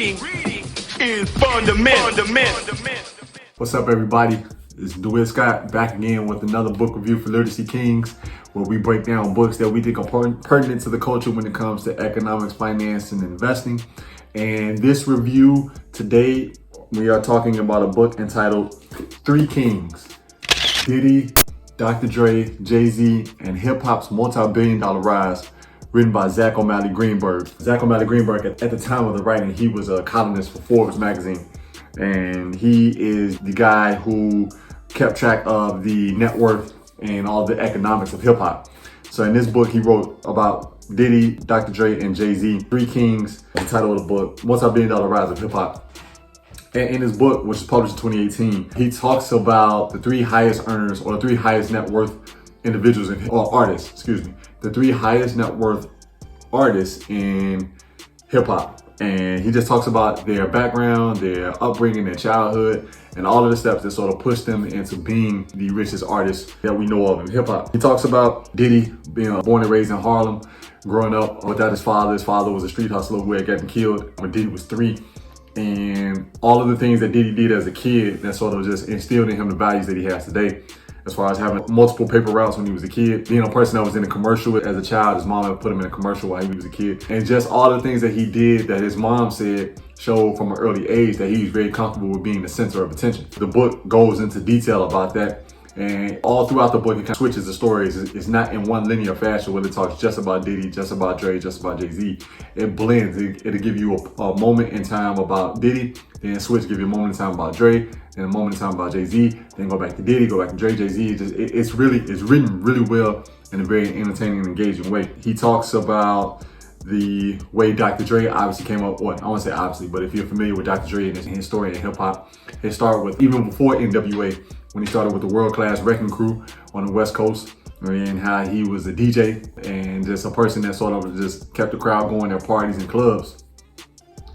Reading is fundamental. What's up, everybody? It's DeWitt Scott back again with another book review for Literacy Kings, where we break down books that we think are pertinent to the culture when it comes to economics, finance, and investing. And this review today, we are talking about a book entitled Three Kings: Diddy, Dr. Dre, Jay-Z, and hip-hop's multi-billion-dollar rise, written by Zack O'Malley Greenburg. Zack O'Malley Greenburg, at the time of the writing, he was a columnist for Forbes magazine. And he is the guy who kept track of the net worth and all the economics of hip hop. So in this book, he wrote about Diddy, Dr. Dre, and Jay-Z, Three Kings, the title of the book, Multi-Billion-Dollar Rise of Hip Hop. And in his book, which was published in 2018, he talks about the three highest earners, or the three highest net worth individuals, or artists, the three highest net worth artists in hip hop. And he just talks about their background, their upbringing, their childhood, and all of the steps that sort of push them into being the richest artists that we know of in hip hop. He talks about Diddy being born and raised in Harlem, growing up without his father. His father was a street hustler who had gotten killed when Diddy was 3. And all of the things that Diddy did as a kid that sort of just instilled in him the values that he has today. As far as having multiple paper routes when he was a kid, being a person that was in a commercial as a child. His mom had put him in a commercial while he was a kid. And just all the things that he did that his mom said showed from an early age that he was very comfortable with being the center of attention. The book goes into detail about that. And all throughout the book, it kind of switches the stories. It's not in one linear fashion where it talks just about Diddy, just about Dre, just about Jay-Z. It blends. It'll give you a moment in time about Diddy, then switch, give you a moment in time about Dre, then a moment in time about Jay-Z, then go back to Diddy, go back to Dre, Jay-Z. It's written really well in a very entertaining and engaging way. He talks about the way Dr. Dre obviously came up, well, I won't say obviously, but if you're familiar with Dr. Dre and his story in hip hop, it started with, even before NWA, when he started with the world-class wrecking crew on the West Coast, and how he was a DJ and just a person that sort of just kept the crowd going at parties and clubs.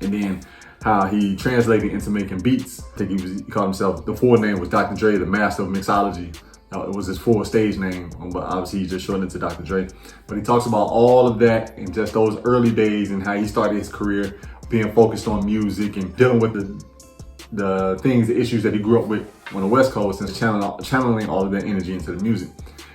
And then how he translated into making beats. I think he called himself, the full name was Dr. Dre, the master of mixology. It was his full stage name, but obviously he just shortened it to Dr. Dre. But he talks about all of that and just those early days and how he started his career being focused on music and dealing with the things, the issues that he grew up with on the West Coast, and channeling all of that energy into the music.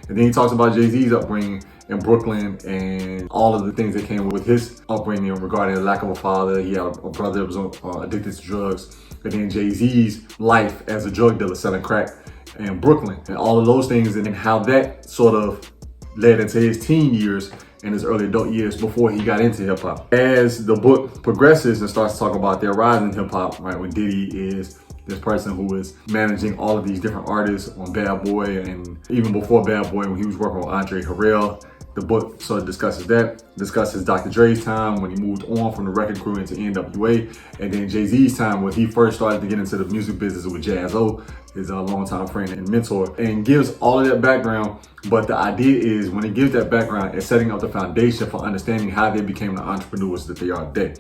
And then he talks about Jay-Z's upbringing in Brooklyn and all of the things that came with his upbringing regarding the lack of a father. He had a brother that was addicted to drugs. And then Jay-Z's life as a drug dealer selling crack in Brooklyn, and all of those things, and how that sort of led into his teen years and his early adult years before he got into hip hop. As the book progresses and starts to talk about their rise in hip hop, right, when Diddy is this person who is managing all of these different artists on Bad Boy, and even before Bad Boy when he was working with Andre Harrell. The book sort of discusses Dr. Dre's time when he moved on from the record crew into NWA, and then Jay-Z's time when he first started to get into the music business with Jaz-O, his longtime friend and mentor, and gives all of that background. But the idea is, when it gives that background, it's setting up the foundation for understanding how they became the entrepreneurs that they are today.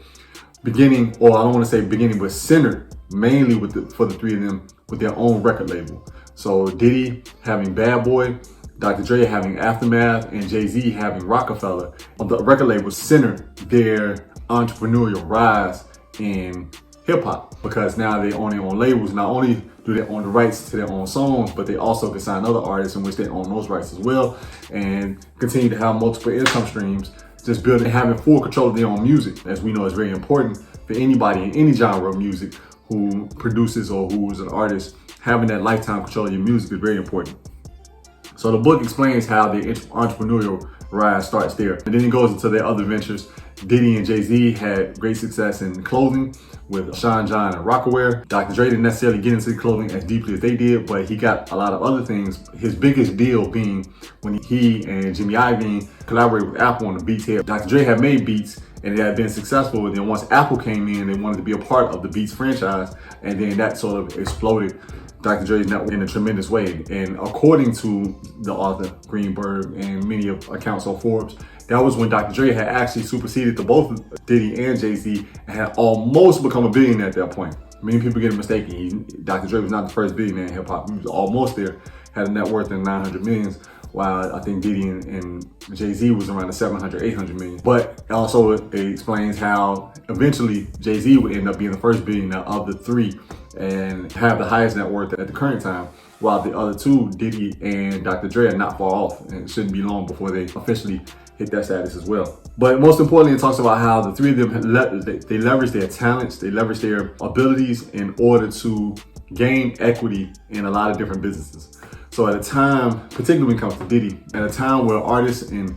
Beginning, or I don't want to say beginning, but centered mainly for the three of them with their own record label. So Diddy having Bad Boy, Dr. Dre having Aftermath, and Jay-Z having Rockefeller. The record labels center their entrepreneurial rise in hip hop, because now they own their own labels. Not only do they own the rights to their own songs, but they also can sign other artists in which they own those rights as well, and continue to have multiple income streams, just building and having full control of their own music. As we know, is very important for anybody in any genre of music who produces or who is an artist. Having that lifetime control of your music is very important. So the book explains how the entrepreneurial rise starts there. And then it goes into their other ventures. Diddy and Jay-Z had great success in clothing with Sean John and Rocawear. Dr. Dre didn't necessarily get into clothing as deeply as they did, but he got a lot of other things. His biggest deal being when he and Jimmy Iovine collaborated with Apple on the Beats here. Dr. Dre had made Beats and it had been successful, and then once Apple came in, they wanted to be a part of the Beats franchise, and then that sort of exploded Dr. Dre's network in a tremendous way. And according to the author Greenburg and many accounts on Forbes, that was when Dr. Dre had actually superseded the both Diddy and Jay-Z and had almost become a billionaire at that point. Many people get it mistaken. Dr. Dre was not the first billionaire in hip hop. He was almost there, had a net worth in 900 millions. while I think Diddy and Jay-Z was around the 700, 800 million. But also it explains how eventually Jay-Z would end up being the first billionaire of the three and have the highest net worth at the current time, while the other two, Diddy and Dr. Dre, are not far off, and it shouldn't be long before they officially hit that status as well. But most importantly, it talks about how the three of them, they leverage their talents, they leverage their abilities in order to gain equity in a lot of different businesses. So at a time, particularly when it comes to Diddy, at a time where artists and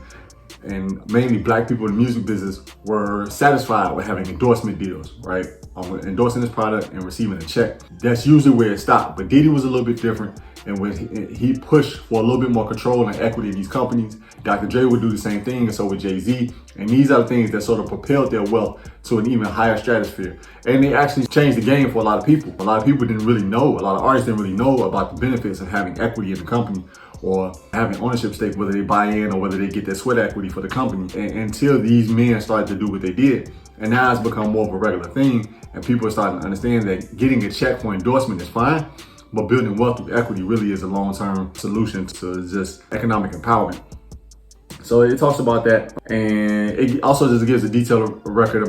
mainly black people in the music business were satisfied with having endorsement deals, right? Endorsing this product and receiving a check. That's usually where it stopped. But Diddy was a little bit different, and when he pushed for a little bit more control and equity in these companies. Dr. Dre would do the same thing, and so would Jay-Z. And these are the things that sort of propelled their wealth to an even higher stratosphere. And they actually changed the game for a lot of people. A lot of people didn't really know, a lot of artists didn't really know about the benefits of having equity in the company or having ownership stake, whether they buy in or whether they get their sweat equity for the company, until these men started to do what they did. And now it's become more of a regular thing, and people are starting to understand that getting a check for endorsement is fine, but building wealth through equity really is a long-term solution to just economic empowerment. So it talks about that, and it also just gives a detailed record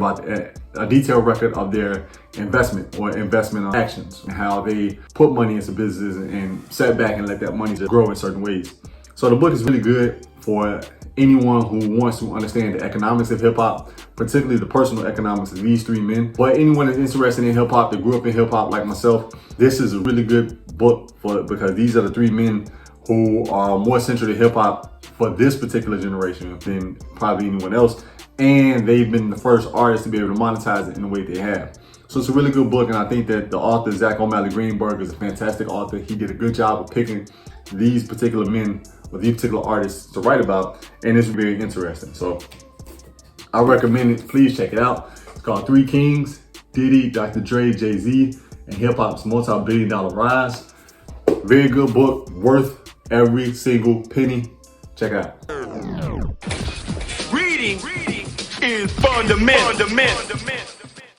of their investment or investment actions and how they put money into businesses and set back and let that money just grow in certain ways. So the book is really good for anyone who wants to understand the economics of hip hop, particularly the personal economics of these three men. But anyone that's interested in hip hop, that grew up in hip hop like myself, this is a really good book because these are the three men who are more central to hip hop for this particular generation than probably anyone else. And they've been the first artists to be able to monetize it in the way they have. So it's a really good book, and I think that the author, Zack O'Malley Greenburg, is a fantastic author. He did a good job of picking these particular men or these particular artists to write about, and it's very interesting. So I recommend it. Please check it out. It's called Three Kings: Diddy, Dr. Dre, Jay-Z, and Hip Hop's Multibillion-Dollar Rise. Very good book, worth every single penny. Check it out. Reading is fundamental.